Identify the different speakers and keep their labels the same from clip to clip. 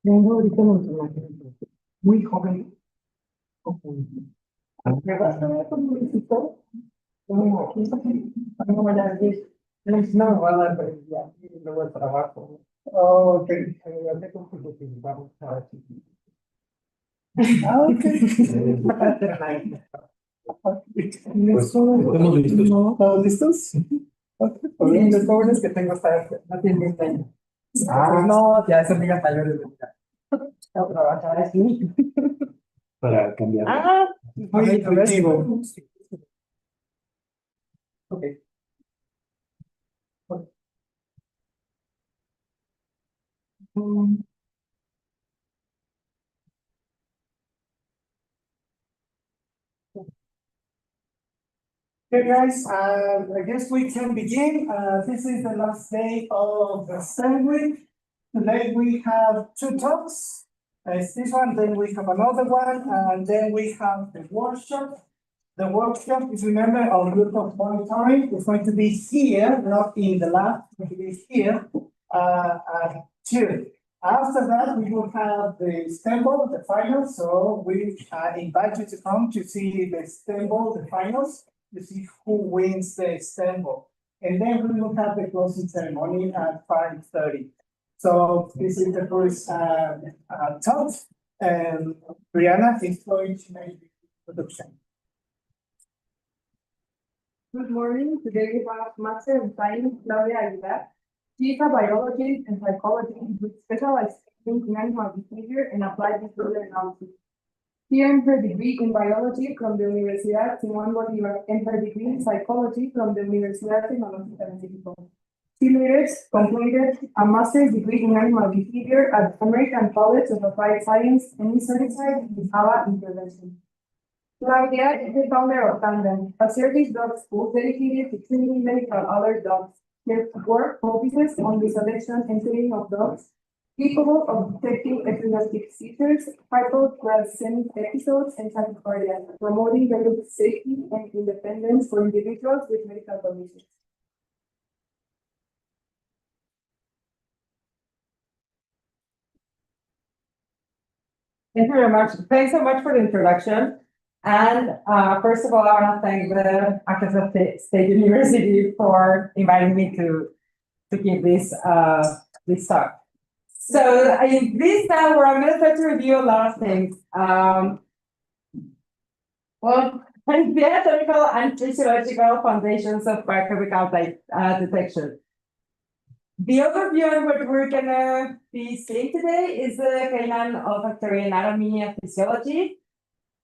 Speaker 1: Vengo ahorita en el muy joven. Me vas a ver como visitó. No, no me la dices. No me va a dar para el día. Y luego el trabajo. Oh, ok. Hablé con tus vamos a ver si. Ah, ok. Pues, ¿estamos listos? ¿Estamos listos? Ok. Pues, los jóvenes que tengo hasta no tienen 20 años. Ah, no, ya son amigas mayores de edad. No trabajar así. Para cambiar. Ah, muy intuitivo. Ok. Mm, Okay, guys, I guess we can begin. This is the last day of the STEM week. Today we have two talks. It's this one, then we have another one, and then we have the workshop. The workshop is, remember, our group of monitoring is going to be here, not in the lab, it's going to be here, at 2. After that, we will have the STEM Bowl, the finals, so we invite you to come to see the STEM Bowl, the finals, to see who wins the STEM Bowl. And then we will have the closing ceremony at 5:30. So this is the first talk, and Brianna is going to make the introduction.
Speaker 2: Good morning. Today we have Master in Science, Claudia Aguilar. She is a biologist and psychologist with specialization in animal behavior and applied behavior analysis. She earned her degree in biology from the Universidad Simón Bolívar and her degree in psychology from the Universidad Tecnológica de México. She later completed a master's degree in animal behavior at the American College of Applied Science and is certified in ABA intervention. Claudia is the founder of Tandem, a service dog school dedicated to training medical alert dogs. Her work focuses on the selection and training of dogs capable of detecting epileptic seizures, hypoglycemic episodes, and tachycardia, promoting their safety and independence for individuals with medical conditions.
Speaker 3: Thank you very much. Thanks so much for the introduction. And first of all, I want to thank the Arkansas State University for inviting me to give this talk. So in this time where I'm going to try to review a lot of things. Well, the anatomical and physiological foundations of biochemical detection. The overview of what we're gonna be seeing today is the canine olfactory anatomy and physiology,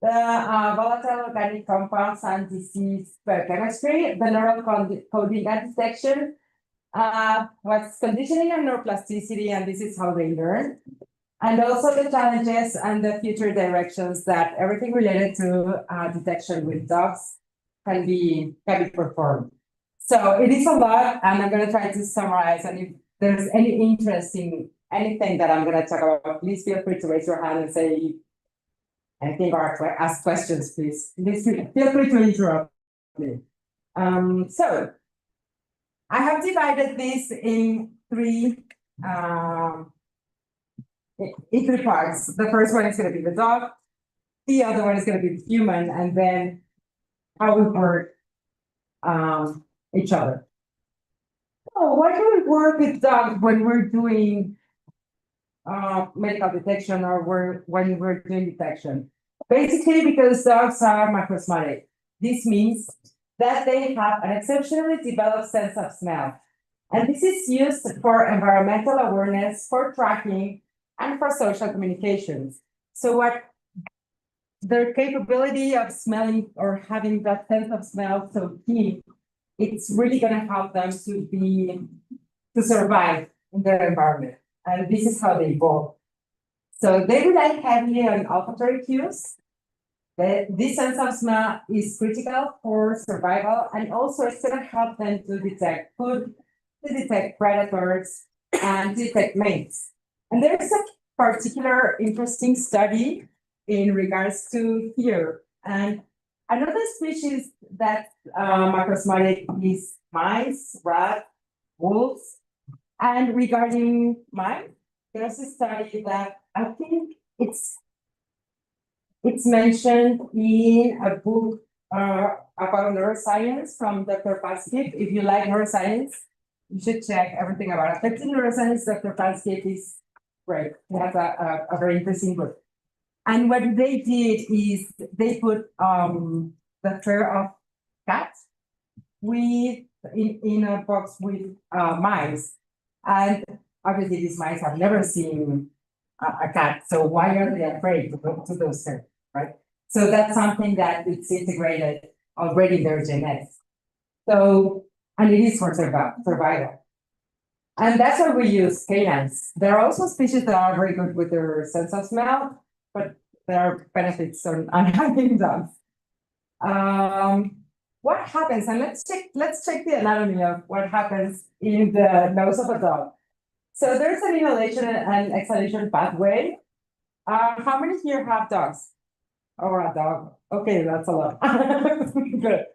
Speaker 3: the volatile organic compounds and disease biochemistry, the neural coding and detection, what's conditioning and neuroplasticity, and this is how they learn, and also the challenges and the future directions that everything related to detection with dogs can be performed. So it is a lot, and I'm going to try to summarize. And if there's any interest in anything that I'm going to talk about, please feel free to raise your hand and say anything or ask questions, please. Feel free to interrupt me. So I have divided this in three parts. The first one is going to be the dog. The other one is going to be the human, and then how we work each other. So why do we work with dogs when we're doing medical detection or when we're doing detection? Basically, because dogs are macrosmotic. This means that they have an exceptionally developed sense of smell. And this is used for environmental awareness, for tracking, and for social communications. So what their capability of smelling or having that sense of smell so keen, it's really going to help them to survive in their environment. And this is how they evolve. So they rely heavily on olfactory cues. This sense of smell is critical for survival, and also it's going to help them to detect food, to detect predators, and to detect mates. And there's a particular interesting study in regards to here. And another species that macrosmotic is mice, rats, wolves. And regarding mice, there's a study that I think it's mentioned in a book about neuroscience from Dr. Paskip. If you like neuroscience, you should check everything about affective neuroscience. Dr. Paskip is great. He has a very interesting book. And what they did is they put the fur of cats with in a box with mice. And obviously these mice have never seen a cat, so why are they afraid to go to those things, right? So that's something that it's integrated already in their genetics. So, and it is for survival. And that's why we use canines. There are also species that are very good with their sense of smell, but there are benefits on having dogs. What happens, and let's check the anatomy of what happens in the nose of a dog. So there's an inhalation and exhalation pathway. How many here have dogs? Or a dog? Okay, that's a lot. Good.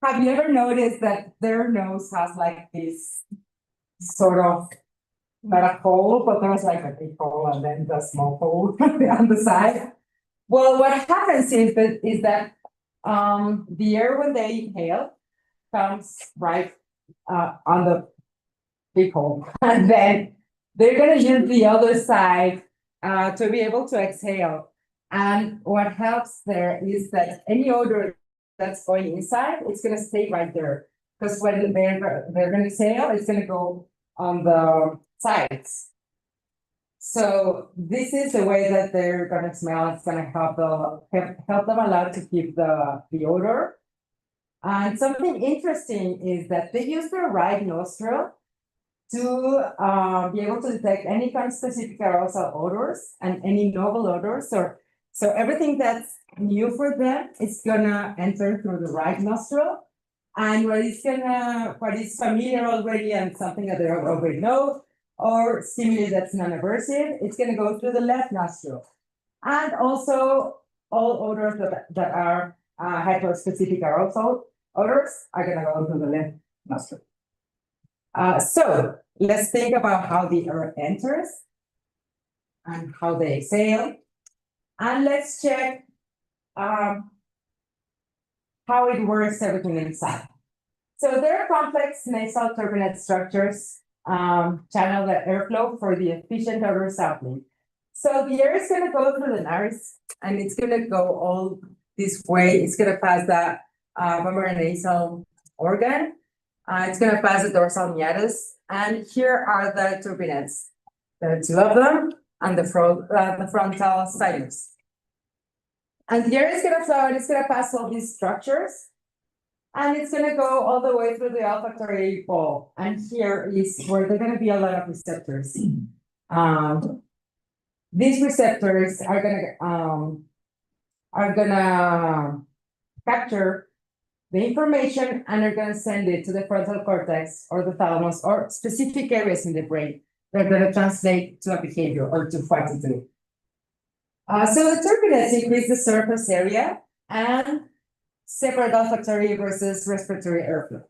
Speaker 3: Have you ever noticed that their nose has like this sort of, not a hole, but there's like a big hole and then the small hole on the side? Well, what happens is that the air when they inhale comes right on the big hole, and then they're gonna use the other side to be able to exhale. And what helps there is that any odor that's going inside, it's gonna stay right there. Because when they're gonna exhale, it's gonna go on the sides. So this is the way that they're gonna smell. It's gonna help them a lot to keep the odor. And something interesting is that they use their right nostril to be able to detect any kind of specific arousal odors and any novel odors. So everything that's new for them is gonna enter through the right nostril. And what is familiar already and something that they already know, or stimuli that's non-aversive, it's gonna go through the left nostril. And also all odors that are hyperspecific arousal odors are gonna go through the left nostril. So let's think about how the air enters and how they exhale. And let's check how it works everything inside. So there are complex nasal turbinate structures channel the airflow for the efficient odor sampling. So the air is going to go through the nose and it's going to go all this way. It's going to pass the membranasal organ. It's going to pass the dorsal meatus, and here are the turbinates. There are two of them, and the frontal sinus. And the air is going to flow, and it's going to pass all these structures, and it's going to go all the way through the olfactory bulb. And here is where there are going to be a lot of receptors. These receptors are gonna capture the information and are gonna send it to the frontal cortex or the thalamus or specific areas in the brain. They're gonna translate to a behavior or to what to do. So the turbinates increase the surface area and separate olfactory versus respiratory airflow.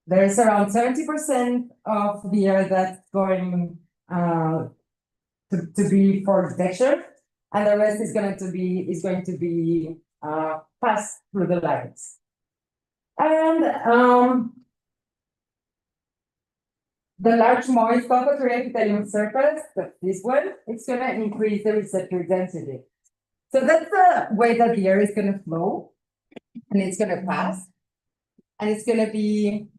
Speaker 3: There's around 70% of the air that's going to be for detection, and the rest is going to be passed through the larynx. And the large moist olfactory epithelium surface, this one, it's going to increase the receptor density. So that's the way that the air is going to flow, and it's going to pass, and it's going to be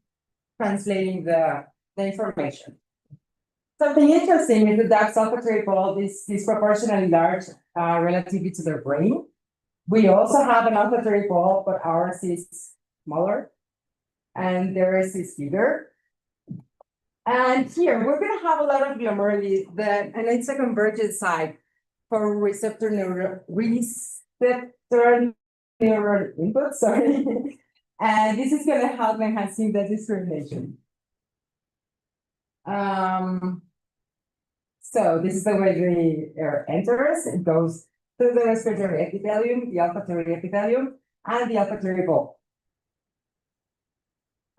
Speaker 3: translating the information. Something interesting is the dog's olfactory bulb is disproportionately large relatively to their brain. We also have an olfactory bulb, but ours is smaller, and theirs is bigger. And here we're going to have a lot of glomeruli, and it's a convergent site for receptor neural input. Sorry, and this is going to help enhancing the discrimination. So this is the way the air enters. It goes through the respiratory epithelium, the olfactory epithelium, and the olfactory bulb.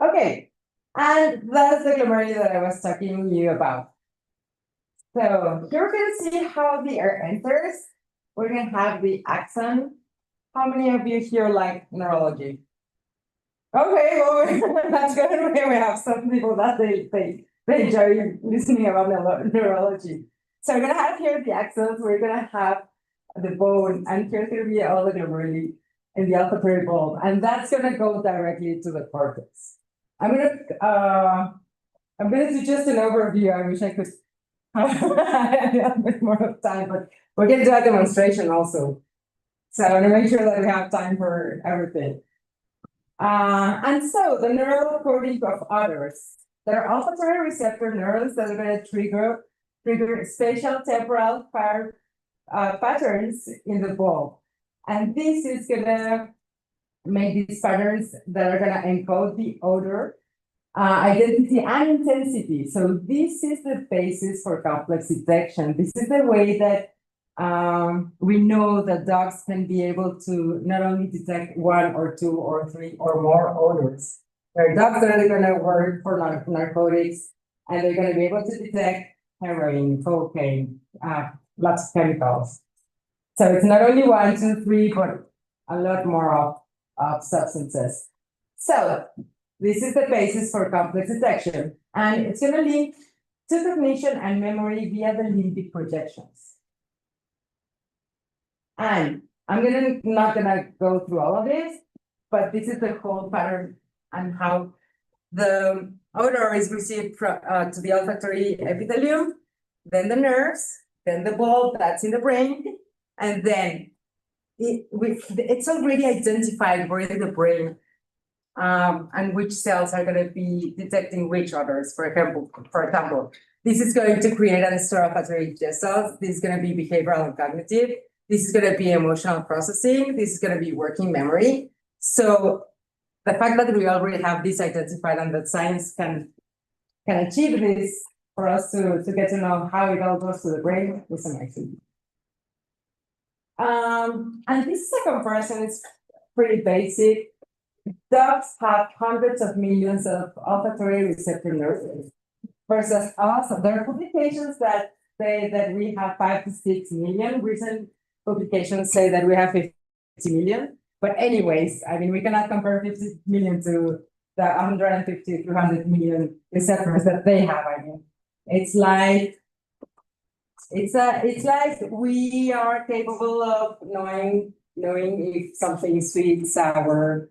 Speaker 3: Okay, and that's the glomeruli that I was talking to you about. So you're gonna see how the air enters. We're gonna have the axon. How many of you here like neurology? Okay, well, that's good. We have some people that they enjoy listening about neurology. So we're gonna have here the axons, we're gonna have the bone, and here's gonna be all the really in the olfactory bulb, and that's gonna go directly to the cortex. I'm gonna do just an overview. I wish I could have a bit more of time, but we're gonna do a demonstration also. So I wanna make sure that we have time for everything. And so the neural coding of others. There are olfactory receptor neurons that are gonna trigger spatial temporal patterns in the bulb. And this is gonna make these patterns that are gonna encode the odor, identity and intensity. So this is the basis for complex detection. This is the way that we know that dogs can be able to not only detect 1 or 2 or 3 or more odors. There are dogs that are gonna work for narcotics, and they're gonna be able to detect heroin, cocaine, lots of chemicals. So it's not only 1, 2, 3, but a lot more of substances. So this is the basis for complex detection, and it's gonna link to cognition and memory via the limbic projections. And I'm not gonna go through all of this, but this is the whole pattern and how the odor is received from to the olfactory epithelium, then the nerves, then the bulb that's in the brain, and then it's already identified where in the brain and which cells are going to be detecting which odors. For example, this is going to create an olfactory gestalt. This is going to be behavioral and cognitive. This is going to be emotional processing. This is going to be working memory. So the fact that we already have this identified and that science can achieve this for us to get to know how it all goes to the brain is amazing. And this is a comparison, it's pretty basic. Dogs have hundreds of millions of olfactory receptor neurons versus us. There are publications that say that we have 5 to 6 million. Recent publications say that we have 50 million. But anyways, I mean, we cannot compare 50 million to the 150, 200 million receptors that they have. I mean, it's like we are capable of knowing if something is sweet, sour,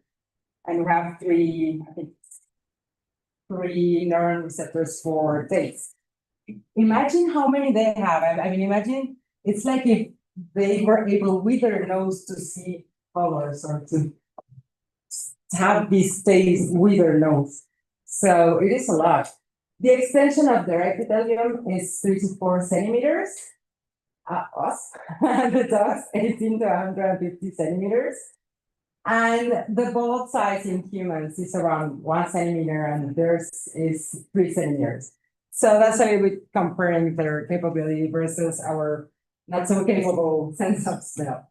Speaker 3: and we have three neuron receptors for taste. Imagine how many they have. I mean, imagine it's like if they were able with their nose to see colors or to have this taste with their nose. So it is a lot. The extension of their epithelium is 3 to 4 centimeters. Us, the dogs, 18 to 150 centimeters. And the bulb size in humans is around 1 centimeter and theirs is 3 centimeters. So that's why we're comparing their capability versus our not so capable sense of smell.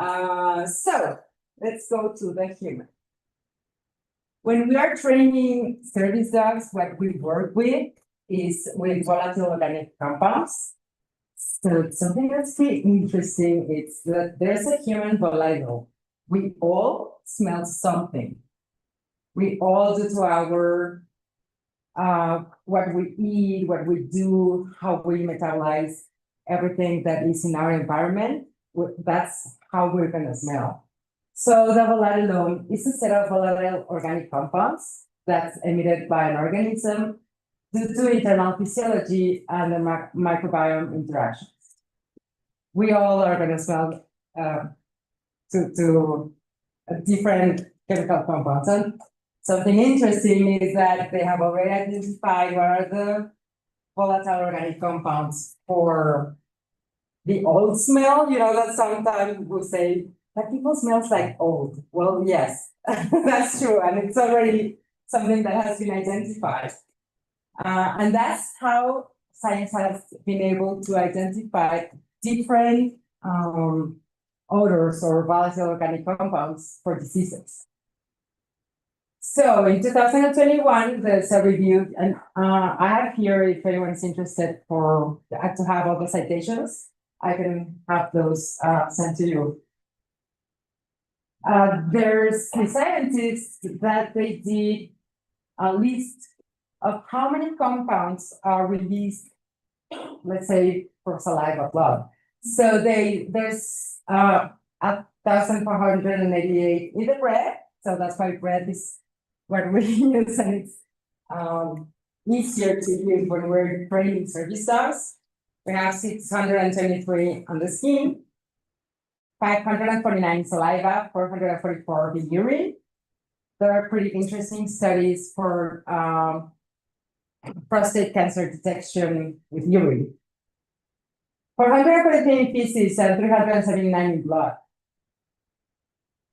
Speaker 3: So let's go to the human. When we are training service dogs, what we work with is with volatile organic compounds. So something that's pretty interesting is that there's a human volatile. We all smell something. We all do to our what we eat, what we do, how we metabolize everything that is in our environment. That's how we're gonna smell. So the volatilome is a set of volatile organic compounds that's emitted by an organism due to internal physiology and the microbiome interactions. We all are gonna smell to different chemical compounds. And something interesting is that they have already identified what are the volatile organic compounds for the old smell. You know, that sometimes we say that people smells like old. Well, yes, that's true. And it's already something that has been identified. And that's how science has been able to identify different odors or volatile organic compounds for diseases. So in 2021, there's a review, and I have here, if anyone's interested for, to have all the citations, I can have those sent to you. There's a scientists that they did a list of how many compounds are released, let's say, for saliva blood. So there's 1,488 in the bread, so that's why bread is what we use, and it's easier to use when we're training service dogs. We have 623 on the skin, 549 saliva, 444 the urine. There are pretty interesting studies for prostate cancer detection with urine. 443 in feces and 379 in blood.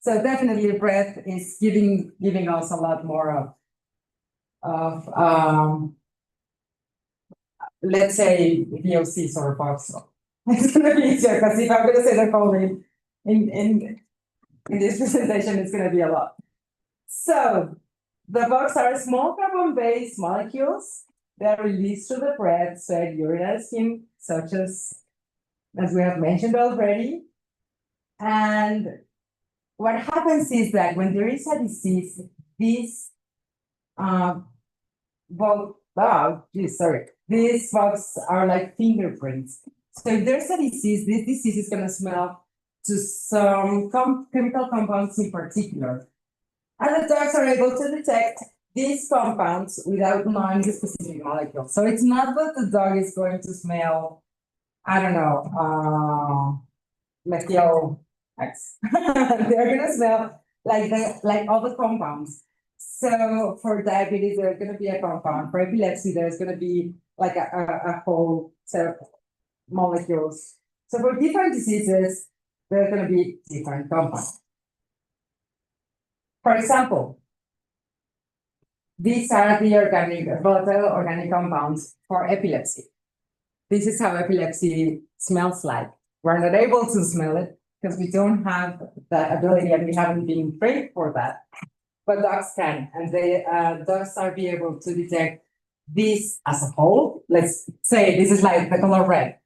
Speaker 3: So definitely breath is giving us a lot more of let's say VOCs or bugs. It's gonna be easier, because if I'm gonna say the whole name in this presentation, it's gonna be a lot. So the bugs are small carbon-based molecules that are released through the breath, sweat, urine, and skin, such as we have mentioned already. And what happens is that when there is a disease, these these bugs are like fingerprints. So if there's a disease, this disease is gonna smell to some chemical compounds in particular. And the dogs are able to detect these compounds without knowing the specific molecule. So it's not that the dog is going to smell, I don't know, methyl X. They're gonna smell like all the compounds. So for diabetes, there's gonna be a compound. For epilepsy, there's gonna be like a whole set of molecules. So for different diseases, there's gonna be different compounds. For example, these are the volatile organic compounds for epilepsy. This is how epilepsy smells like. We're not able to smell it because we don't have that ability, and we haven't been trained for that. But dogs can, and dogs are be able to detect this as a whole. Let's say this is like the color red.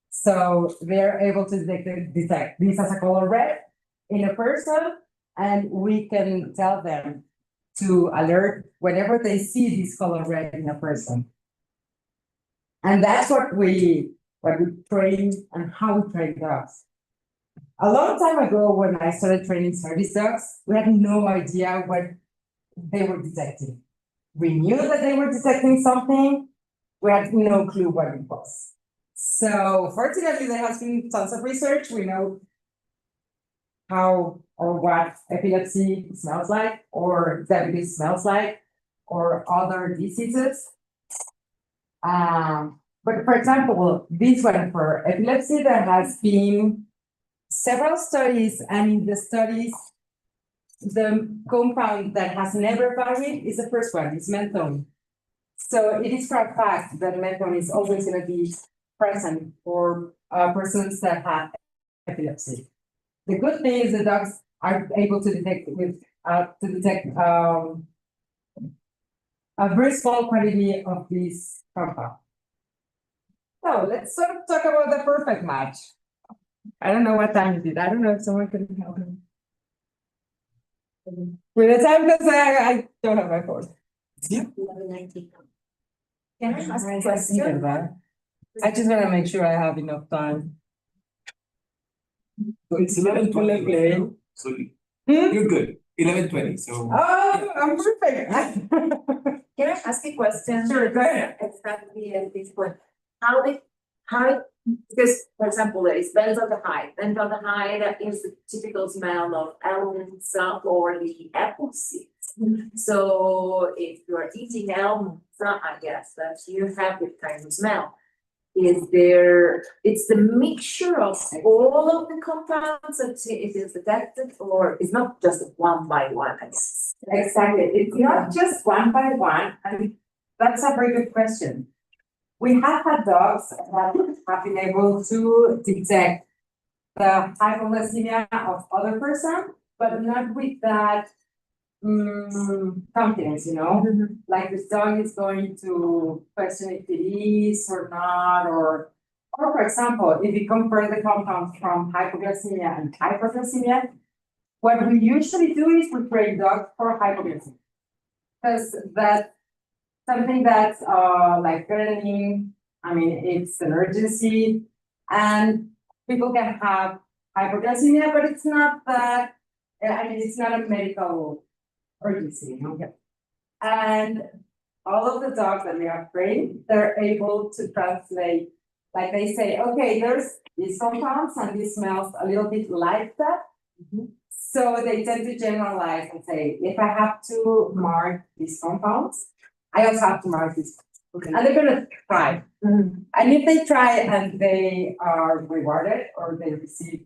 Speaker 3: So they're able to detect this as a color red in a person, and we can tell them to alert whenever they see this color red in a person. And that's what we train and how we train dogs. A long time ago, when I started training service dogs, we had no idea what they were detecting. We knew that they were detecting something, we had no clue what it was. So fortunately, there has been tons of research. We know how or what epilepsy smells like, or diabetes smells like, or other diseases. But for example, this one for epilepsy, there has been several studies, and in the studies, the compound that has never varied is the first one, it's menthone. So it is for a fact that menthone is always going to be present for persons that have epilepsy. The good thing is the dogs are able to detect a very small quantity of this compound. So let's sort of talk about the perfect match. I don't know what time it is. I don't know if someone can help me with the time, because I don't have my phone.
Speaker 4: Can I ask a
Speaker 3: Question? I just want to make sure I have enough time.
Speaker 4: So it's 11:20. So you're good. 11:20. So
Speaker 3: Oh, I'm perfect.
Speaker 4: can I ask a question?
Speaker 3: Sure, go ahead.
Speaker 4: Exactly at this point. Because for example, there is benzaldehyde. Benzaldehyde is the typical smell of almonds or the apple seeds. So if you are eating almonds, I guess that you have this kind of smell. It's the mixture of all of the compounds that it is detected, or it's not just one by one?
Speaker 3: Exactly. It's not just one by one, and that's a very good question. We have had dogs that have been able to detect the hypoglycemia of other person, but not with that confidence, like this dog is going to question if it is or not, or for example, if you compare the compounds from hypoglycemia and hyperglycemia, what we usually do is we train dogs for hypoglycemia. Because that's something that's like threatening, I mean, it's an urgency, and people can have hypoglycemia, but it's not that, I mean, it's not a medical urgency, And all of the dogs that we have trained, they're able to translate, like they say, okay, there's these compounds and this smells a little bit like that. So they tend to generalize and say, if I have to mark these compounds, I also have to mark this. And they're gonna try. And if they try and they are rewarded or they receive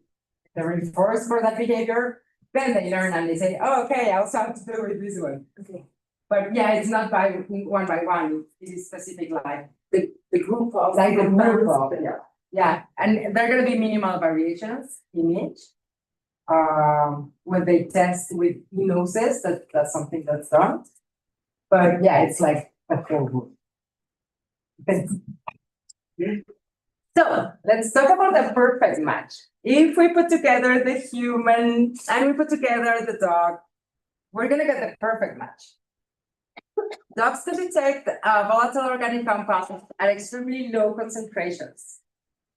Speaker 3: the reinforcement for that behavior, then they learn and they say, oh, okay, I also have to do with this one.
Speaker 4: Okay.
Speaker 3: But yeah, it's not by one, it is specific like
Speaker 4: The group of.
Speaker 3: like the group of,
Speaker 4: Yeah.
Speaker 3: yeah, and there are gonna be minimal variations in each. When they test with noses, that's something that's done. But yeah, it's like a whole group. So let's talk about the perfect match. If we put together the human and we put together the dog, we're gonna get the perfect match. Dogs can detect volatile organic compounds at extremely low concentrations.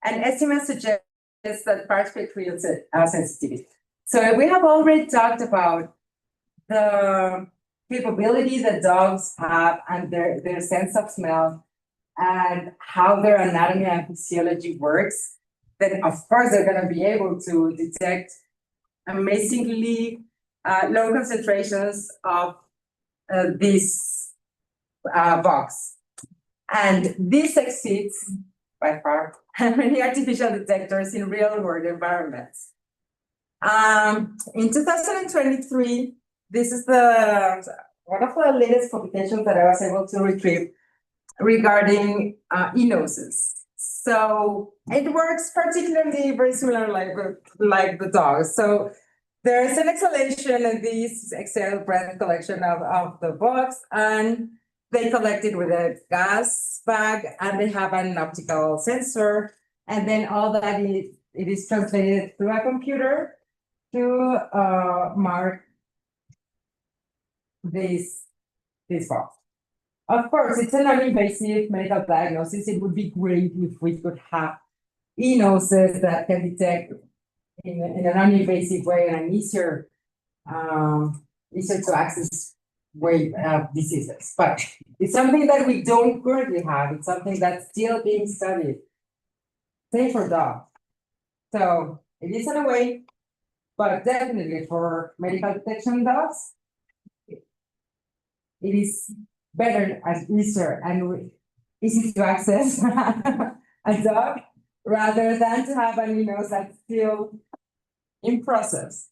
Speaker 3: And estimates suggest that participate creates sensitivity. So we have already talked about the capability that dogs have and their sense of smell and how their anatomy and physiology works. Then of course they're gonna be able to detect amazingly low concentrations of this box. And this exceeds by far many artificial detectors in real world environments. In 2023, this is one of the latest publications that I was able to retrieve regarding e-noses. So it works particularly very similar like the dogs. So there's an exhalation in this exhaled breath collection of the box, and they collect it with a gas bag, and they have an optical sensor, and then all that it is translated through a computer to mark this box. Of course, it's a non-invasive medical diagnosis. It would be great if we could have e-noses that can detect in a non-invasive way and an easier to access way of diseases. But it's something that we don't currently have. It's something that's still being studied. Same for dogs. So it is in a way, but definitely for medical detection dogs, it is better and easier and easy to access a dog rather than to have an e-nose that's still in process.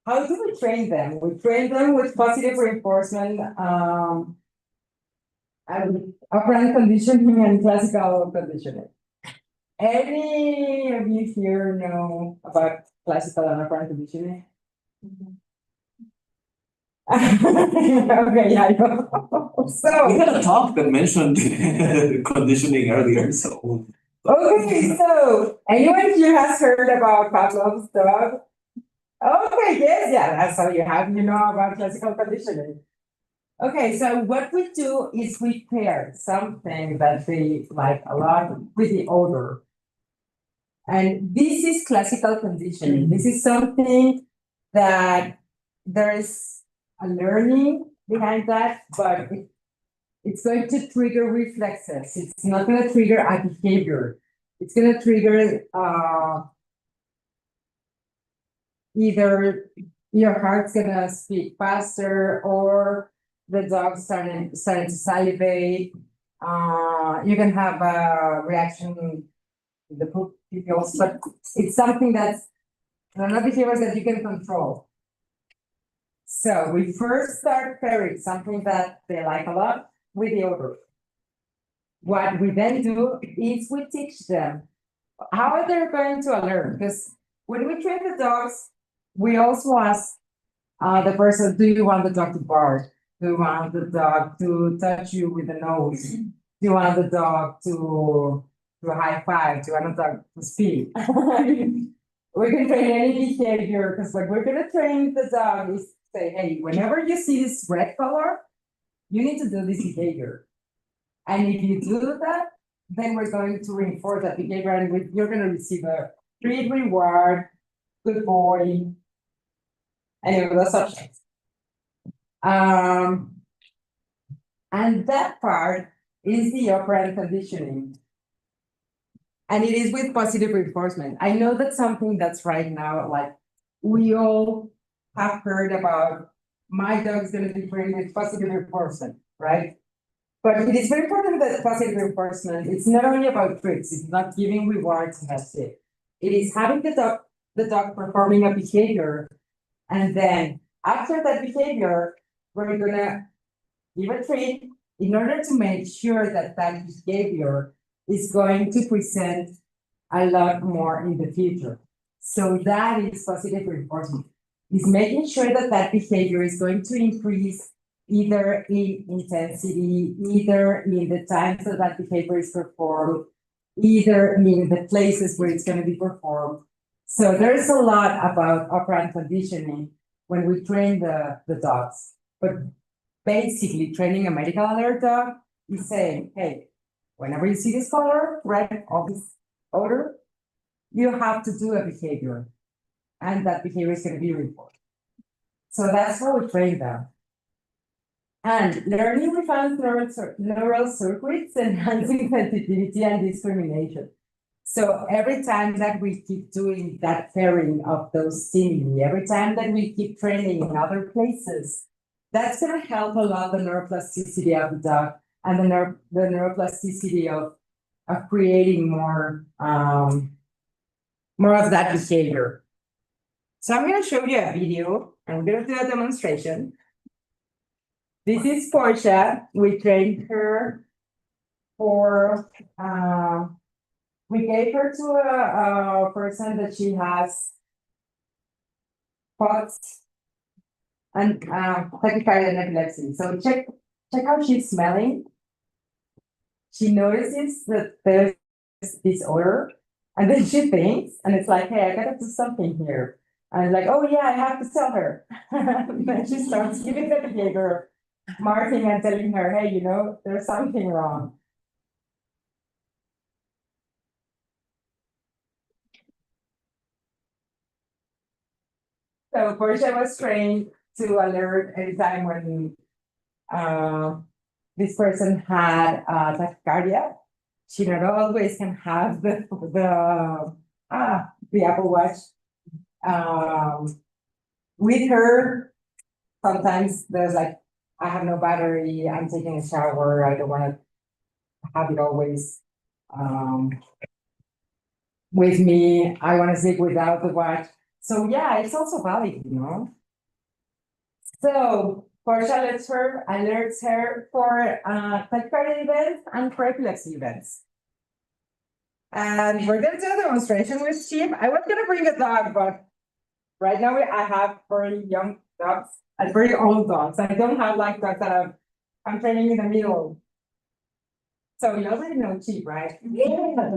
Speaker 3: How do we train them? We train them with positive reinforcement, and operant conditioning and classical conditioning. Any of you here know about classical and operant conditioning? Okay, yeah, I know. So.
Speaker 5: We had a talk that mentioned conditioning earlier, so.
Speaker 3: Okay, so anyone here has heard about Pavlov's dog? Okay, yes, yeah, that's how you know about classical conditioning. Okay, so what we do is we pair something that they like a lot with the odor. And this is classical conditioning. This is something that there is a learning behind that, but it's going to trigger reflexes. It's not going to trigger a behavior. It's going to trigger either your heart's going to speak faster or the dog starting to salivate. You can have a reaction in the poop pupils, but it's something that's not behaviors that you can control. So we first start pairing something that they like a lot with the odor. What we then do is we teach them how they're going to learn, because when we train the dogs, we also ask The person, do you want the dog to bark? Do you want the dog to touch you with the nose? Do you want the dog to high five? Do you want the dog to speak? We can train any behavior, because what we're gonna train the dog is say, hey, whenever you see this red color, you need to do this behavior. And if you do that, then we're going to reinforce that behavior, and you're gonna receive a treat, reward, good boy. Anyway, that's options. And that part is the operant conditioning. And it is with positive reinforcement. I know that's something that's right now, like, we all have heard about, my dog's gonna be trained with positive reinforcement, right? But it is very important that positive reinforcement, it's not only about treats, it's not giving rewards and that's it. It is having the dog performing a behavior, and then after that behavior, we're gonna give a treat in order to make sure that that behavior is going to present a lot more in the future. So that is positive reinforcement. Is making sure that that behavior is going to increase either in intensity, either in the times that that behavior is performed, either in the places where it's going to be performed. So there's a lot about operant conditioning when we train the dogs. But basically, training a medical alert dog is saying, hey, whenever you see this color, red, or this odor, you have to do a behavior. And that behavior is going to be reinforced. So that's how we train them. And learning refines neural circuits, enhancing sensitivity and discrimination. So every time that we keep doing that pairing of those stimuli, every time that we keep training in other places, that's going to help a lot the neuroplasticity of the dog and the neuroplasticity of creating more of that behavior. So I'm going to show you a video, and we're going to do a demonstration. This is Portia. We trained her for, we gave her to a person that she has POTS and tachycardia and epilepsy. So check how she's smelling. She notices that there's this odor, and then she thinks, and it's like, hey, I gotta do something here. And like, oh yeah, I have to tell her. Then she starts giving the behavior, marking and telling her, hey, there's something wrong. So Portia was trained to alert anytime when this person had tachycardia. She not always can have the Apple Watch with her. Sometimes there's like, I have no battery, I'm taking a shower, I don't want to have it always with me, I want to sleep without the watch. So yeah, it's also valid, So Portia alerts her for tachycardia events and for epilepsy events. And we're gonna do a demonstration with Chip. I was gonna bring a dog, but right now I have very young dogs and very old dogs. I don't have like dogs that I'm training in the middle. So you already know Chip, right?
Speaker 4: Yeah.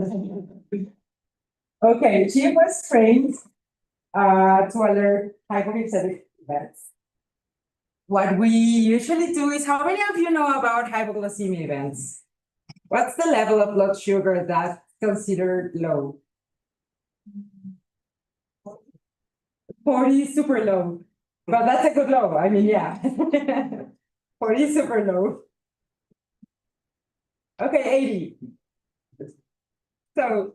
Speaker 3: Okay, Chip was trained to alert hypoglycemic events. What we usually do is, how many of you know about hypoglycemia events? What's the level of blood sugar that's considered low? 40 is super low, but that's a good low. I mean, yeah. 40 is super low. Okay, 80. So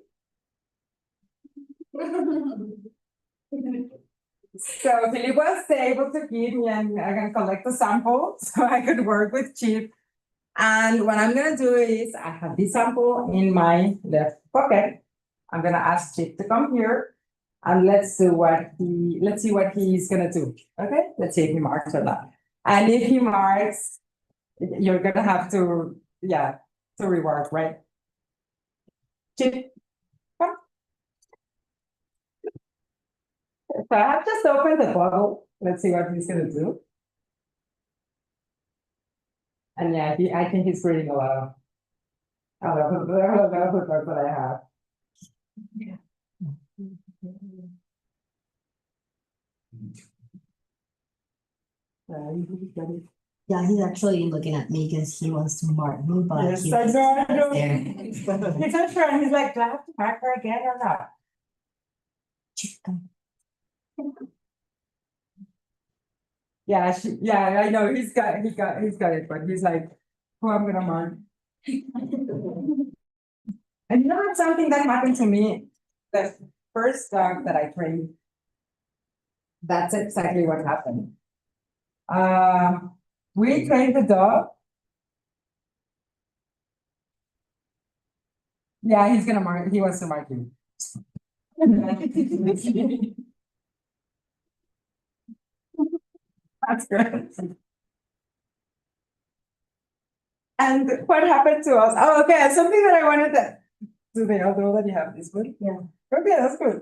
Speaker 3: Philip was able to give me, and I can collect a sample so I could work with Chip. And what I'm gonna do is, I have this sample in my left pocket. I'm gonna ask Chip to come here, and let's see what he's gonna do. Okay, let's see if he marks or not. And if he marks, you're gonna have to reward, right? Chip, come. So I have just opened the bottle. Let's see what he's gonna do. And yeah, I think he's breeding a lot of the dogs that I have.
Speaker 6: Yeah, he's actually looking at me because he wants to mark me, but
Speaker 3: Yes,
Speaker 6: he
Speaker 3: I know, I know.
Speaker 6: there.
Speaker 3: He's not sure, and he's like, do I have to mark her again or not? Yeah, yeah, I know, he's got it, but he's like, who I'm gonna mark. And you know what's something that happened to me, the first dog that I trained. That's exactly what happened. We trained the dog. Yeah, he's gonna mark, he wants to mark you. That's good. And what happened to us? Oh, okay, something that I wanted to, do they all know that you have this one?
Speaker 6: Yeah.
Speaker 3: Okay, that's good.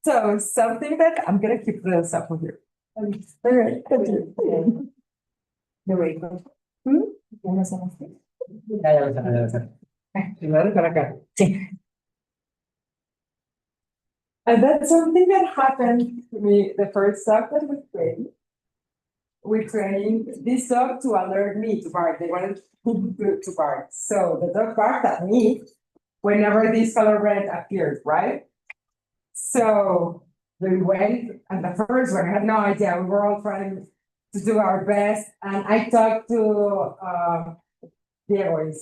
Speaker 3: So something that, I'm gonna keep this up with you. All right, continue.
Speaker 6: The rainbow.
Speaker 3: Ya lo sonaste. Ya lo sonaste. Primero para acá. Sí. And that's something that happened to me, the first dog that we trained. We trained this dog to alert me to bark. They wanted to bark. So the dog barked at me whenever this color red appeared, right? So we went, and the first one, I had no idea. We were all trying to do our best. And I talked to Diego.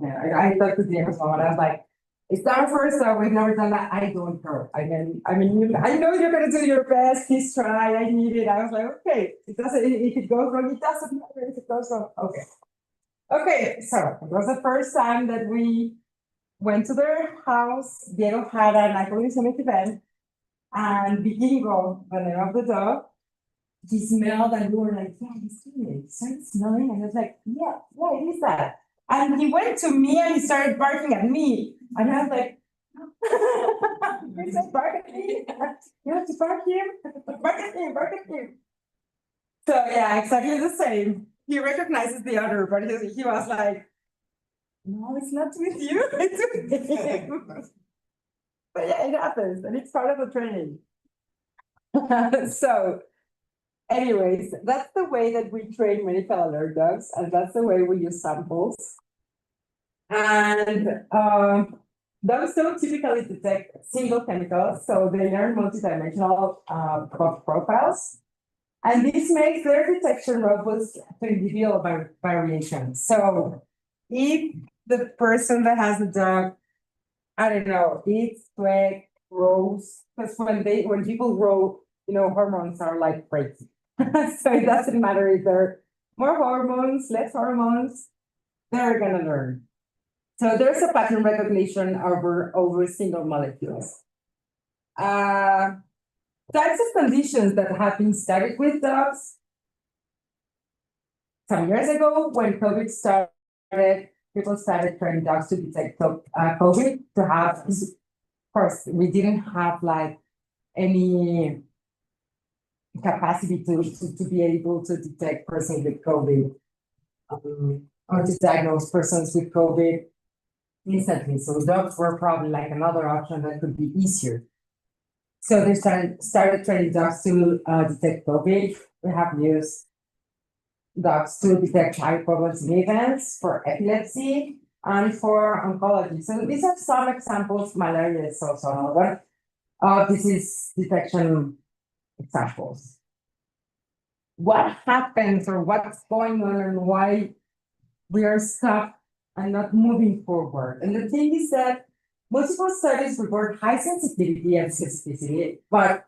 Speaker 3: I talked to Diego's mom, and I was like, it's our first time, we've never done that. I don't care. I mean, I know you're gonna do your best. Please try. I need it. I was like, okay, it doesn't, if it goes wrong, it doesn't matter if it goes wrong. Okay. Okay, so it was the first time that we went to their house. Diego had an alcoholism event, and Vikingo, the name of the dog, he smelled, and we were like, yeah, he's doing it. He started smelling, and I was like, yeah, it is that. And he went to me and he started barking at me. And I was like, he said, bark at me. You have to bark him, bark at him, bark at him. So yeah, exactly the same. He recognizes the other, but he was like, no, it's not with you, it's with him. But yeah, it happens, and it's part of the training. So anyways, that's the way that we train medical alert dogs, and that's the way we use samples. And dogs don't typically detect single chemicals, so they learn multidimensional profiles. And this makes their detection robust to individual variation. So if the person that has the dog, I don't know, eats, sweat, grows, because when people grow, hormones are like crazy. So it doesn't matter if they're more hormones, less hormones, they're gonna learn. So there's a pattern recognition over single molecules. Types of conditions that have been studied with dogs. Some years ago, when COVID started, people started training dogs to detect COVID to have, of course, we didn't have like any capacity to be able to detect persons with COVID or to diagnose persons with COVID instantly. So dogs were probably like another option that could be easier. So they started training dogs to detect COVID. We have used dogs to detect hypoglycemic events for epilepsy and for oncology. So these are some examples. Malaria is also another disease detection examples. What happens or what's going on and why we are stuck and not moving forward? And the thing is that multiple studies report high sensitivity and specificity, but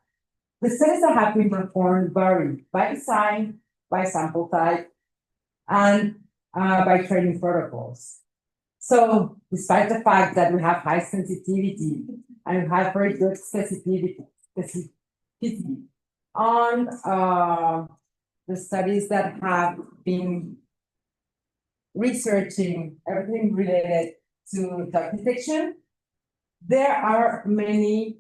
Speaker 3: the studies that have been performed vary by design, by sample type, and by training protocols. So despite the fact that we have high sensitivity and we have very good specificity on the studies that have been researching everything related to dog detection, there are many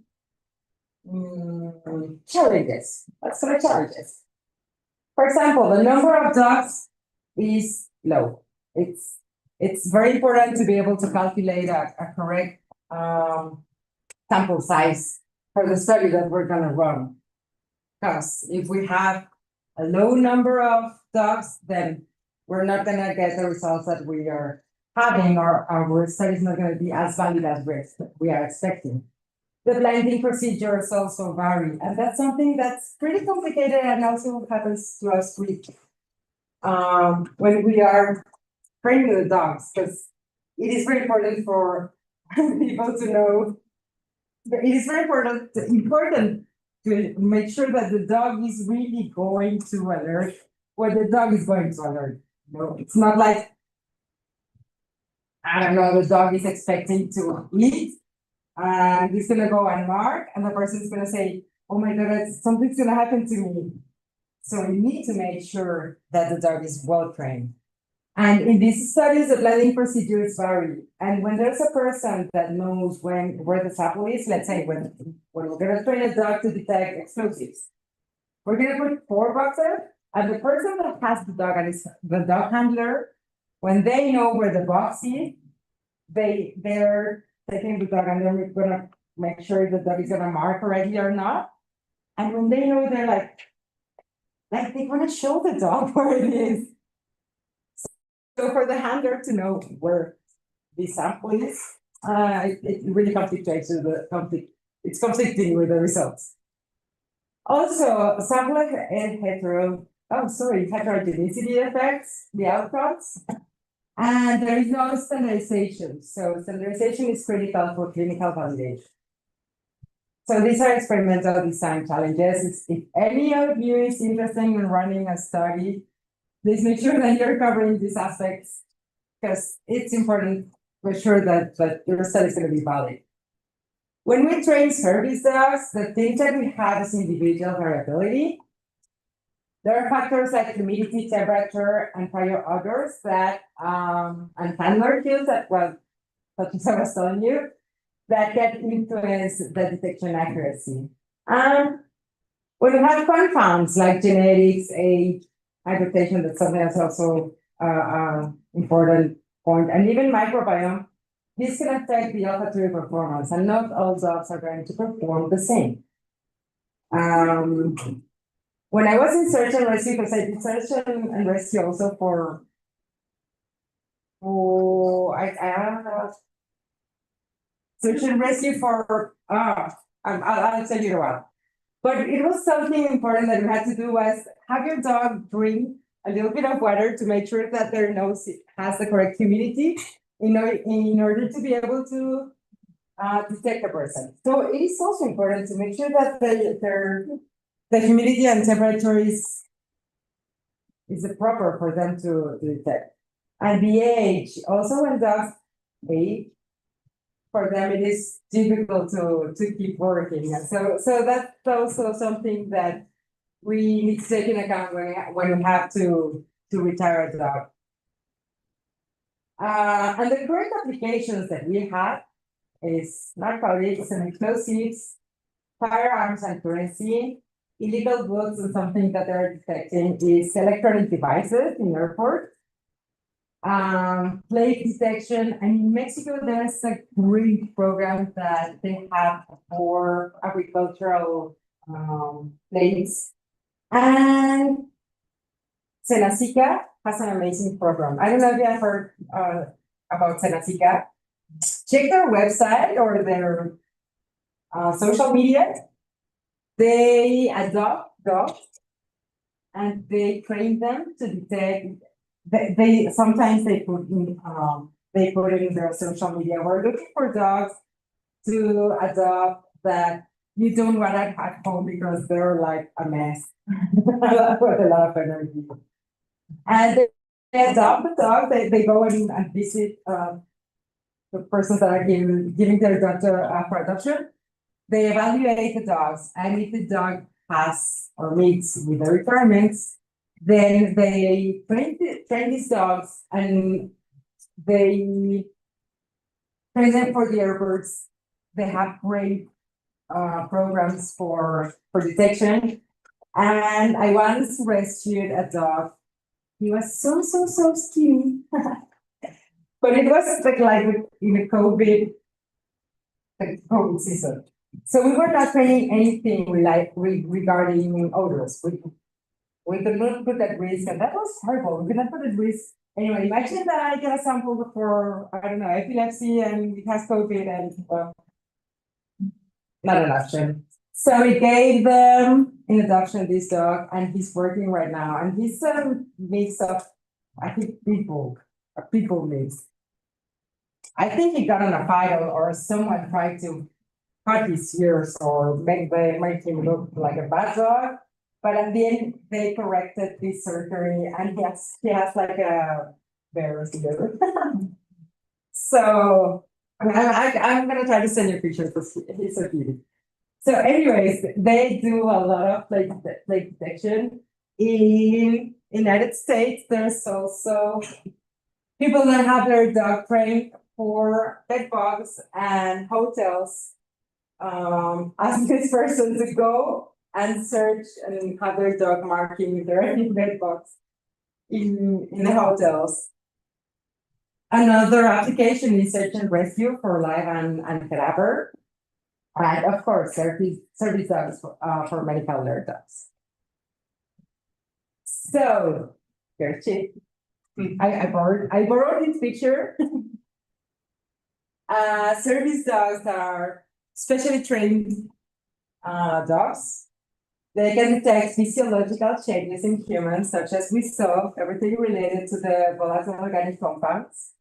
Speaker 3: challenges. Let's call it challenges. For example, the number of dogs is low. It's very important to be able to calculate a correct sample size for the study that we're gonna run. Because if we have a low number of dogs, then we're not gonna get the results that we are having, or our study is not gonna be as valid as we are expecting. The blinding procedures also vary, and that's something that's pretty complicated and also happens to us when we are training the dogs, because it is very important for people to know. It is very important to make sure that the dog is really going to alert, or the dog is going to alert. No, it's not like, I don't know, the dog is expecting to eat, and he's gonna go and mark, and the person's gonna say, oh my God, something's gonna happen to me. So we need to make sure that the dog is well trained. And in these studies, the blending procedures vary. And when there's a person that knows where the sample is, let's say when we're gonna train a dog to detect explosives, we're gonna put 4 boxes, and the person that has the dog and is the dog handler, when they know where the box is, they're taking the dog and they're gonna make sure the dog is gonna mark correctly or not. And when they know, they're like they wanna show the dog where it is. So for the handler to know where the sample is, it really conflicts it's conflicting with the results. Also, sample and heterogeneity affects the outcomes. And there is no standardization. So standardization is critical for clinical validation. So these are experimental design challenges. If any of you is interested in running a study, please make sure that you're covering these aspects, because it's important to ensure that your study is going to be valid. When we train service dogs, the things that we have is individual variability. There are factors like humidity, temperature, and prior odors that and handler cues that, well, what I was telling you, that can influence the detection accuracy. When you have confounds like genetics, age, hypertension, that's something that's also important point, and even microbiome, this can affect the olfactory performance, and not all dogs are going to perform the same. When I was in search and rescue, because I did search and rescue also I don't know. Search and rescue for, I'll tell you what. But it was something important that we had to do was have your dog drink a little bit of water to make sure that their nose has the correct humidity in order to be able to detect a person. So it is also important to make sure that the humidity and temperature is proper for them to detect. And the age, also when dogs age, for them it is difficult to keep working. And so that's also something that we need to take into account when we have to retire a dog. And the current applications that we have is narcotics and explosives, firearms and currency, illegal goods, and something that they're detecting is electronic devices in airports. Plague detection, and in Mexico there's a great program that they have for agricultural plagues, and Senacica has an amazing program. I don't know if you have heard about Senacica. Check their website or their social media. They adopt dogs and they train them to detect. They sometimes they put it in their social media. We're looking for dogs to adopt that you don't want at home because they're like a mess with a lot of energy. And they adopt the dog. They go and visit the persons that are giving their dog for adoption. They evaluate the dogs, and if the dog has or meets with the requirements, then they train these dogs and they train them for the airports. They have great programs for detection. And I once rescued a dog. He was so skinny. But it was like in the COVID season. So we were not training anything regarding odors. We could not put at risk, and that was horrible. We could not put at risk. Anyway, imagine that I get a sample for, I don't know, epilepsy and it has COVID and, not an option. So we gave them in adoption this dog and he's working right now and he's a mix of, I think, a people mix. I think he got on a fight or someone tried to cut his ears or make him look like a bad dog. But at the end, they corrected this surgery and he has like a bear's ear. So I'm gonna try to send you a picture because he's so cute. So anyways, they do a lot of like detection. In United States, there's also people that have their dog trained for bed bugs and hotels. Ask this person to go and search and have their dog marking if there are any bed bugs in the hotels. Another application is search and rescue for live and cadaver. And of course, service dogs for medical alert dogs. So, here's it. I borrowed this picture. Service dogs are specially trained dogs. They can detect physiological changes in humans, such as we saw, everything related to the volatile organic compounds.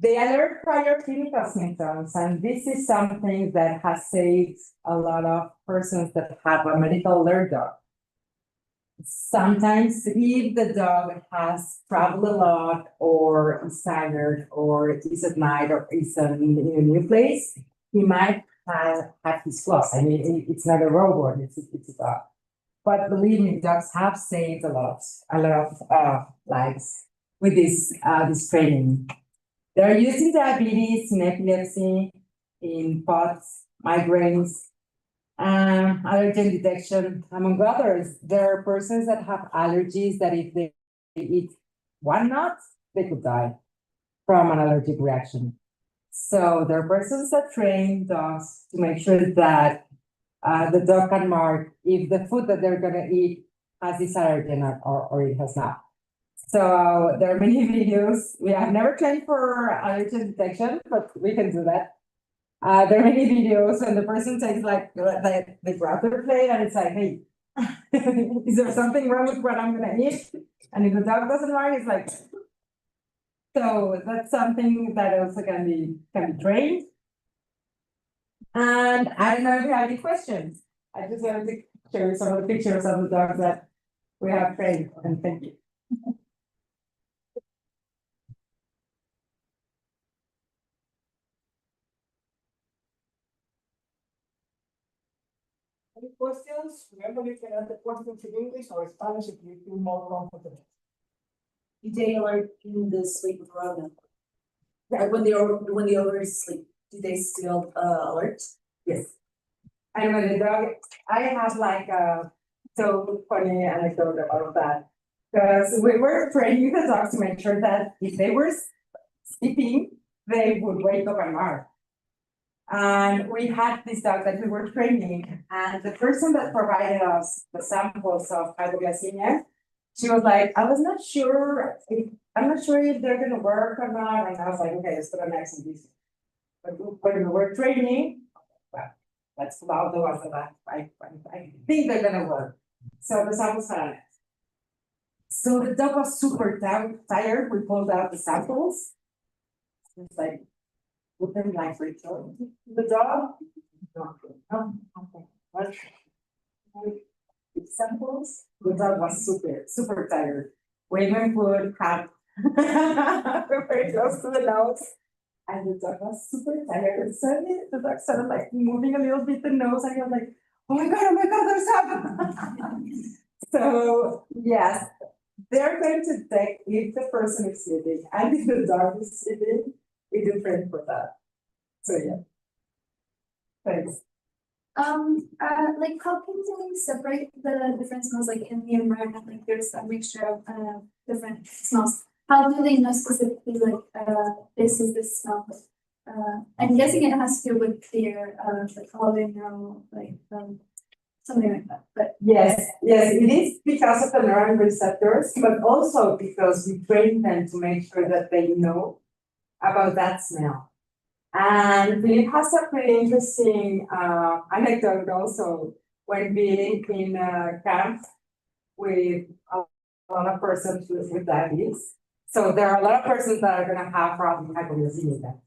Speaker 3: They alert prior clinical symptoms, and this is something that has saved a lot of persons that have a medical alert dog. Sometimes if the dog has traveled a lot or is tired or is at night or is in a new place, he might have his flaws. I mean, it's not a robot, it's a dog. But believe me, dogs have saved a lot of lives with this training. They're used in diabetes, in epilepsy, in POTS, migraines, allergen detection, among others. There are persons that have allergies that if they eat one nut, they could die from an allergic reaction. So there are persons that train dogs to make sure that the dog can mark if the food that they're gonna eat has this allergen or it has not. So there are many videos. We have never trained for allergen detection, but we can do that. There are many videos and the person takes like they grab their plate and it's like, hey, is there something wrong with what I'm gonna eat? And if the dog doesn't mark, it's like, so that's something that also can be trained. And I don't know if you have any questions. I just wanted to show you some of the pictures of the dogs that we have trained, and thank you.
Speaker 1: Any questions? Remember, you can ask the questions in English or Spanish if you feel more comfortable.
Speaker 7: Do they alert in the sleep of Corona? Like when the owner is asleep, do they still alert?
Speaker 3: Yes. And when the dog, I have like a so funny anecdote about that. Because we were training the dogs to make sure that if they were sleeping, they would wake up and bark. And we had this dog that we were training, and the person that provided us the samples of hypoglycemia, she was like, I'm not sure if they're gonna work or not. And I was like, okay, let's put an X in this. But when we were training, well, that's about the ones that I think they're gonna work. So the samples had an X. So the dog was super tired. We pulled out the samples. It's like, put them like Rachel. The dog. Samples. The dog was super tired. Women would have very close to the nose. And the dog was super tired. Suddenly the dog started like moving a little bit the nose, and he was like, oh my god, there's something. So yes, they're going to detect if the person is sleeping and if the dog is sleeping. We do train for that. So yeah. Thanks.
Speaker 8: Like how can they separate the different smells like in the environment, like there's a mixture of different smells? How do they know specifically like this is the smell? I'm guessing it has to do with their like how they know like something like that, but
Speaker 3: Yes, it is because of the neuron receptors, but also because we train them to make sure that they know about that smell. And Philip has a pretty interesting anecdote also when being in a camp with a lot of persons with diabetes. So there are a lot of persons that are gonna have problem hypoglycemia.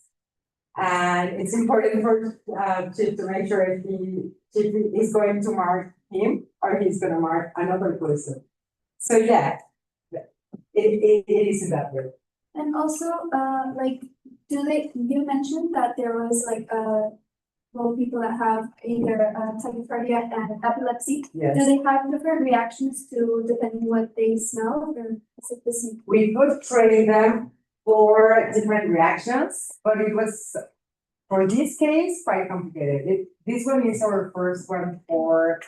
Speaker 3: And it's important for Chip to make sure if he is going to mark him or he's gonna mark another person. So yeah, it is in that way.
Speaker 8: and also like you mentioned that there was like well people that have either tachycardia and epilepsy.
Speaker 3: Yes.
Speaker 8: Do they have different reactions to depending what they smell or is it the same?
Speaker 3: We could train them for different reactions, but it was, for this case, quite complicated. This one is our first one for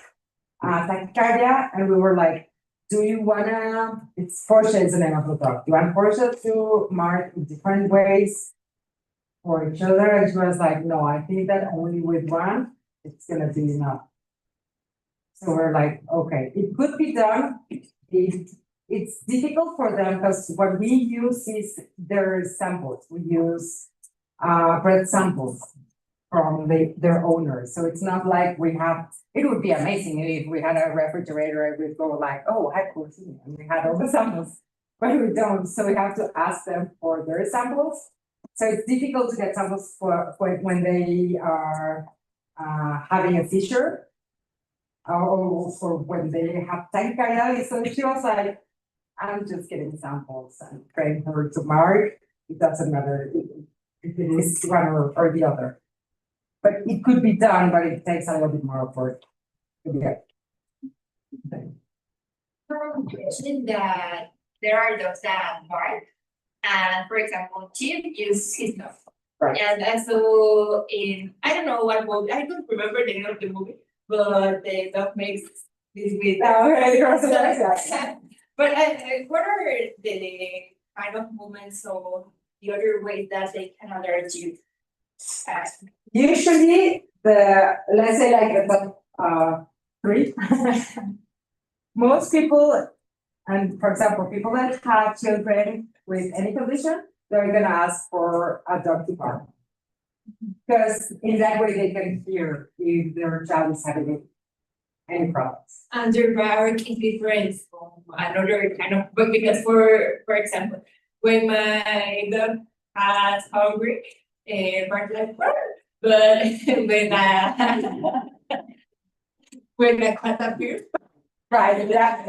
Speaker 3: tachycardia, and we were like, do you wanna, it's Porsche is the name of the dog. Do you want Porsche to mark in different ways for each other? And she was like, no, I think that only with one, it's gonna be enough. So we're like, okay, it could be done. It's difficult for them because what we use is their samples. We use bread samples from their owners. So it's not like we have, it would be amazing if we had a refrigerator and we'd go like, oh, hypoglycemia, and we had all the samples, but we don't. So we have to ask them for their samples. So it's difficult to get samples for when they are having a seizure or for when they have tachycardia. So she was like, I'm just getting samples and praying her to mark. It doesn't matter if it is one or the other. But it could be done, but it takes a little bit more effort. Yeah.
Speaker 9: Mentioned that there are dogs that bark, and for example, Chip uses his dog.
Speaker 3: Right.
Speaker 9: And also in, I don't know what movie, I don't remember the name of the movie, but the dog makes this with. But what are the kind of movements or the other ways that they can alert you?
Speaker 3: Usually let's say like the top three. Most people, and for example, people that have children with any condition, they're gonna ask for a dog to bark. Because in that way they can hear if their child is having any problems.
Speaker 9: And their bark is different from another kind of, but because for example, when my dog has hungry, bark like bark, but when a cat appears.
Speaker 3: Right, yeah.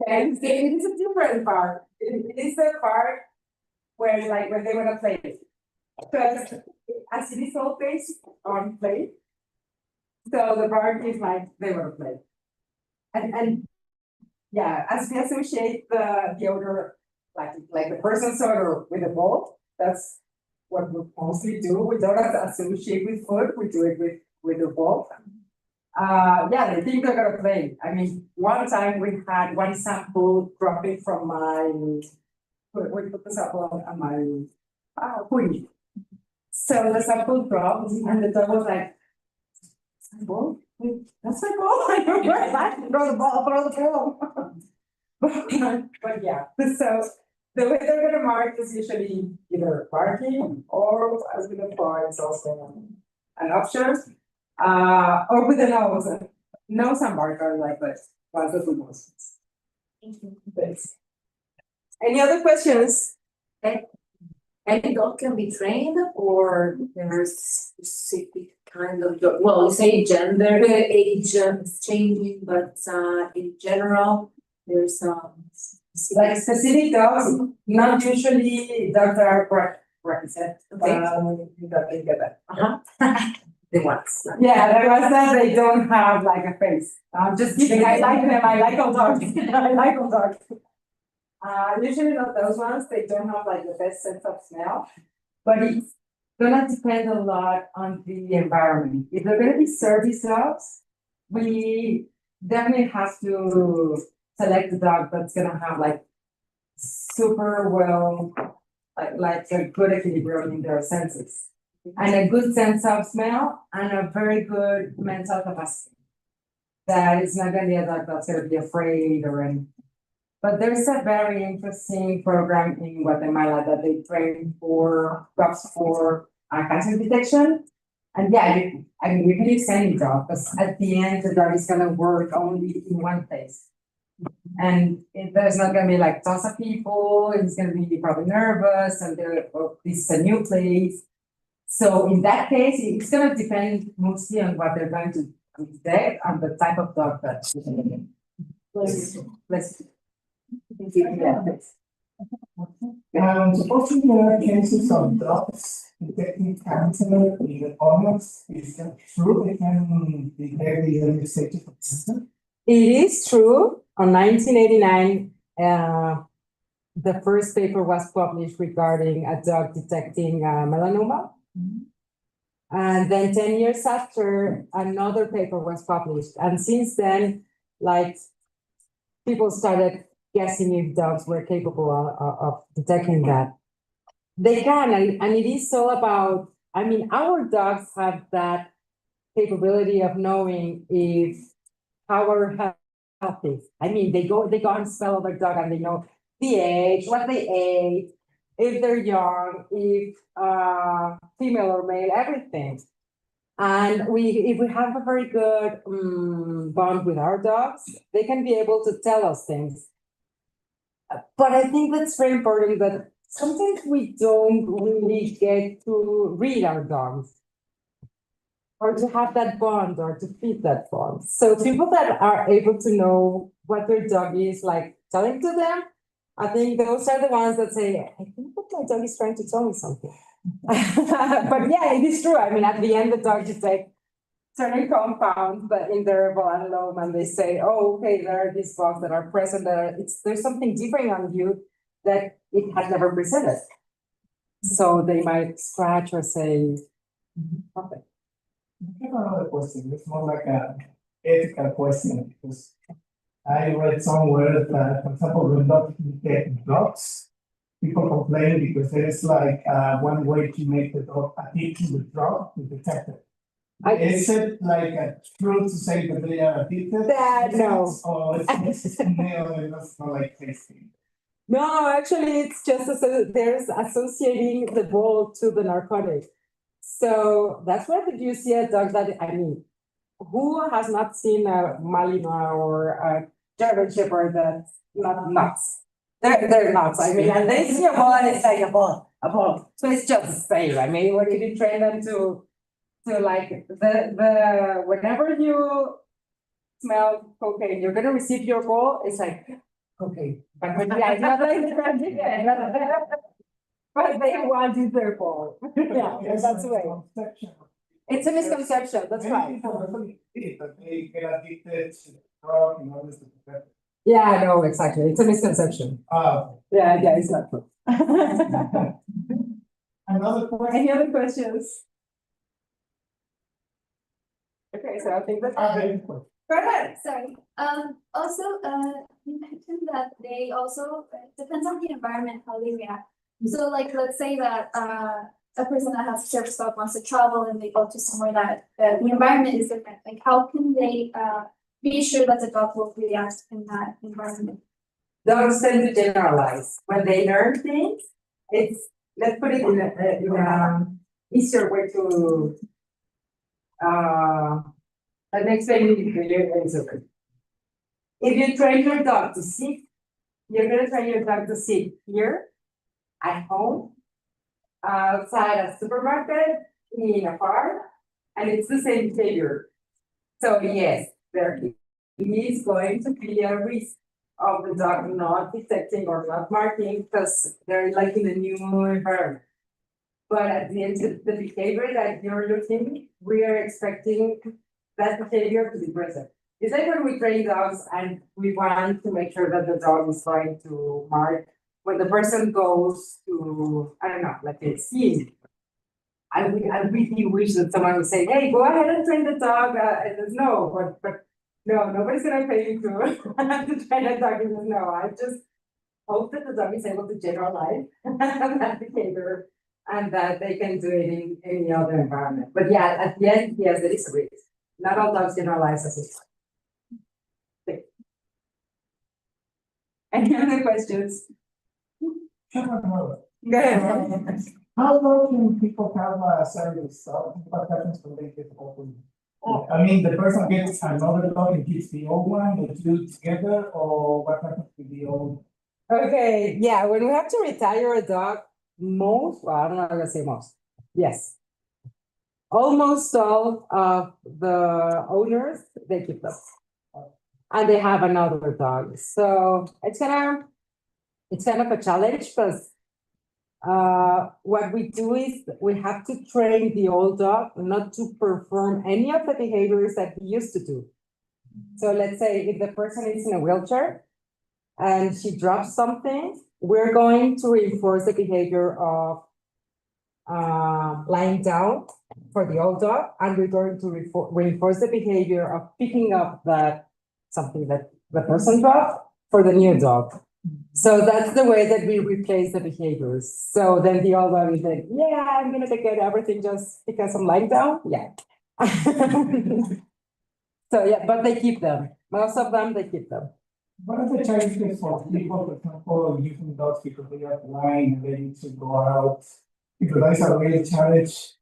Speaker 3: And it is a different bark. It is a bark where like when they wanna play. Because as it is all based on play. So the bark is like they wanna play. And yeah, as we associate the odor like the person's odor with the ball, that's what we mostly do. We don't associate with food, we do it with the ball. Yeah, they think they're gonna play. I mean, one time we had one sample dropping from my, we put the sample on my hoodie. So the sample dropped and the dog was like, ball? That's my ball. Throw the ball. But yeah, so the way they're gonna mark is usually either barking or as with the bar, it's also an option. Or with the nose. Nose and bark are like this, one of the most. Thanks. Any other questions?
Speaker 4: Any dog can be trained or there's specific kind of dog, well, you say gender, age is changing, but in general, there's
Speaker 3: Like specific dogs, not usually dogs that are represent.
Speaker 4: the ones.
Speaker 3: Yeah, the ones that they don't have like a face. I'm just kidding, I like them, I like all dogs, I like all dogs. Usually not those ones, they don't have like the best sense of smell, but gonna depend a lot on the environment. If they're gonna be service dogs, we definitely have to select a dog that's gonna have like super well, like a good equilibrium in their senses. And a good sense of smell and a very good mental capacity. That is not gonna be a dog that's gonna be afraid or anything. But there's a very interesting program in Guatemala that they train for dogs for cancer detection. And yeah, I mean, you can use any dog, because at the end, the dog is gonna work only in one place. And there's not gonna be like tons of people, it's gonna be probably nervous, and this is a new place. So in that case, it's gonna depend mostly on what they're going to detect and the type of dog that. Let's.
Speaker 1: Supposing there are cases of dogs detecting cancer in the owners, is that true? They can detect the early stages of cancer?
Speaker 3: It is true, on 1989, the first paper was published regarding a dog detecting melanoma. And then 10 years after, another paper was published, and since then, like, people started guessing if dogs were capable of detecting that. They can, and it is all about, I mean, our dogs have that capability of knowing if our health is. I mean, they go and smell their dog and they know the age, what they ate, if they're young, if female or male, everything. And if we have a very good bond with our dogs, they can be able to tell us things. But I think that's very important that sometimes we don't really get to read our dogs, or to have that bond, or to feed that bond. So people that are able to know what their dog is like telling to them, I think those are the ones that say, I think that my dog is trying to tell me something. But yeah, it is true. I mean, at the end, the dog just take certain compounds that in their volanilome, and they say, oh, okay, there are these bugs that are present, there's something different on you that it has never presented. So they might scratch or say, okay.
Speaker 1: I have another question, it's more like a ethical question, because I read somewhere that, for example, when dogs detect drugs, people complain because there is like one way to make the dog addicted to the drug to detect it. Is it like a true to say that they are addicted?
Speaker 3: No.
Speaker 1: Or it's not like tasting?
Speaker 3: No, actually, it's just there's associating the ball to the narcotic. So that's why did you see a dog that, I mean, who has not seen a Malinois or a German Shepherd that's not nuts? They're nuts, I mean, and they see a ball and it's like a ball. So it's just the same. I mean, what if you train them to like whenever you smell cocaine, you're gonna receive your ball, it's like, okay, but yeah, it's not like but they want it their ball. Yeah, that's the way. It's a misconception, that's right.
Speaker 1: That they get addicted to the drug in order to detect it.
Speaker 3: Yeah, no, exactly, it's a misconception. Yeah, it's not true.
Speaker 1: Another question.
Speaker 3: Any other questions? Okay, so I think that's. Go ahead.
Speaker 8: Sorry, also, you mentioned that they also, depends on the environment, how they react. So like, let's say that, a person that has a service dog wants to travel and they go to somewhere that, the environment is different, like how can they, be sure that the dog will react in that environment?
Speaker 3: Dogs tend to generalize. When they learn things, let's put it in a easier way to, let me explain it to you. If you train your dog to sit, you're gonna train your dog to sit here, at home, outside a supermarket, in a park, and it's the same behavior. So yes, there is going to be a risk of the dog not detecting or not marking because they're like in a new environment. But at the end, the behavior that you're looking, we are expecting that behavior to be present. It's like when we train dogs and we want to make sure that the dog is going to mark when the person goes to, I don't know, like a skiing. I really wish that someone would say, hey, go ahead and train the dog in the snow, but no, nobody's gonna pay you to to train a dog in the snow. I just hope that the dog is able to generalize that behavior and that they can do it in any other environment. But yeah, at the end, yes, there is a risk. Not all dogs generalize as well. Any other questions? Go ahead.
Speaker 1: How long can people have a service? What happens when they get open? I mean, the person gets another dog and keeps the old one, the two together, or what happens with the old?
Speaker 3: Okay, yeah, when we have to retire a dog, I'm not gonna say most, yes. Almost all of the owners, they keep them. And they have another dog, so it's kind of a challenge, because what we do is we have to train the old dog not to perform any of the behaviors that he used to do. So let's say if the person is in a wheelchair and she drops something, we're going to reinforce the behavior of lying down for the old dog, and we're going to reinforce the behavior of picking up that something that the person dropped for the new dog. So that's the way that we replace the behaviors. So then the old dog is like, yeah, I'm gonna take care of everything just because I'm lying down. Yeah. So yeah, but they keep them. Most of them, they keep them.
Speaker 1: What are the challenges for people, for example, using dogs because they are blind and they need to go out? Because that is a real challenge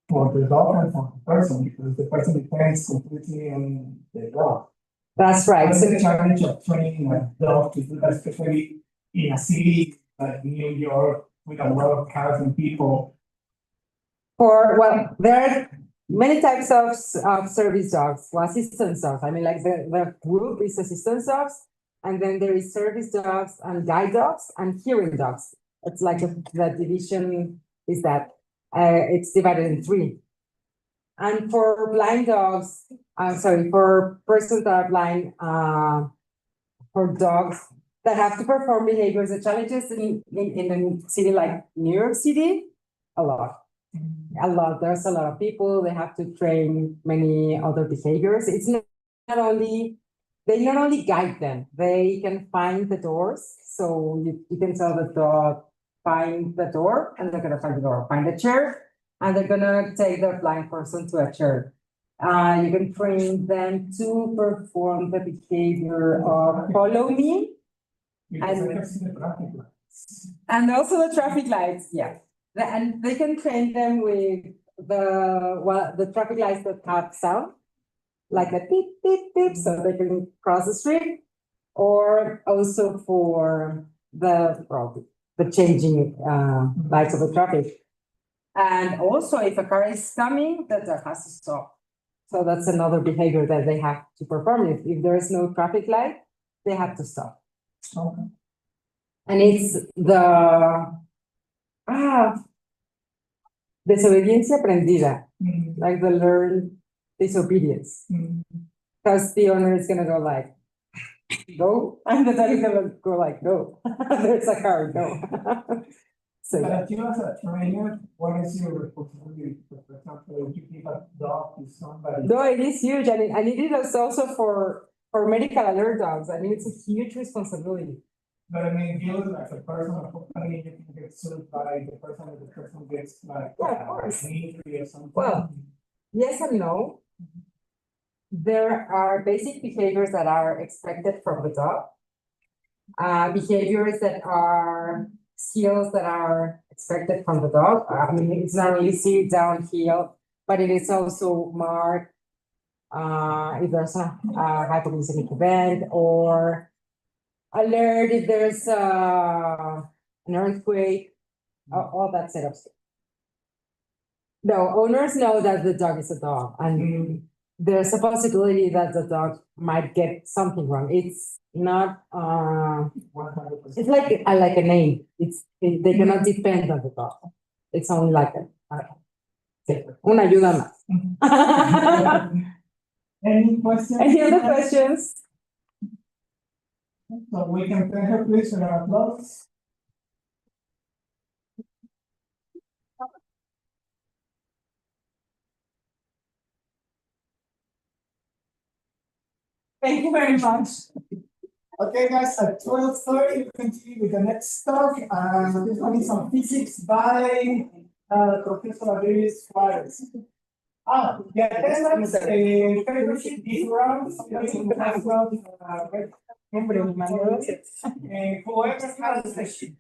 Speaker 1: for the dog and for the person, because the person depends completely on the dog.
Speaker 3: That's right.
Speaker 1: What is
Speaker 3: So
Speaker 1: the challenge of training a dog to do that, especially in a city like New York with a lot of cars and people?
Speaker 3: there are many types of service dogs, or assistance dogs. I mean, like the group is assistance dogs, and then there is service dogs and guide dogs and hearing dogs. It's like the division is that it's divided in three. And for blind dogs, for persons that are blind, for dogs that have to perform behaviors, the challenges in a city like New York City, a lot. There's a lot of people, they have to train many other behaviors. It's not only, they not only guide them, they can find the doors. So you can tell the dog, find the door, and they're gonna find the door, find a chair, and they're gonna take the blind person to a chair. You can train them to perform the behavior of follow me.
Speaker 1: Because I have seen the traffic lights.
Speaker 3: And also the traffic lights, yeah. And they can train them with the traffic lights that have sound, like a beep, beep, beep, so they can cross the street. Or also for the changing lights of the traffic. And also if a car is coming, the dog has to stop. So that's another behavior that they have to perform. If there is no traffic light, they have to stop.
Speaker 1: Okay.
Speaker 3: And it's desobediencia aprendida, like the learned disobedience. Because the owner is gonna go like, go, and the dog is gonna go like, no, there's a car, go. So,
Speaker 1: But you as a trainer, what is your responsibility? For example, if you give a dog to somebody.
Speaker 3: no, it is huge, and it is also for medical alert dogs. I mean, it's a huge responsibility.
Speaker 1: But I mean, you as a person, a company, you can get sued by the person, if the person gets like.
Speaker 3: Yeah, of course.
Speaker 1: An injury or something.
Speaker 3: Well, yes and no. There are basic behaviors that are expected from the dog. Behaviors that are skills that are expected from the dog. I mean, it's not only sit down, heel, but it is also mark. If there's a hypoglycemic event, or alert if there's an earthquake, all that setup. No, owners know that the dog is a dog, and there's a possibility that the dog might get something wrong. It's not,
Speaker 1: 100%.
Speaker 3: it's like a name. They cannot depend on the dog. It's only like una ayuda más.
Speaker 1: Any questions?
Speaker 3: Any other questions?
Speaker 1: So we can thank her, please, for our applause.
Speaker 3: Thank you very much.
Speaker 1: Okay, guys, at 12:30, we continue with the next talk, this one is on physics by, Professor Abeles Suarez. The attendance, fellowship is around, as well, whoever has the sheet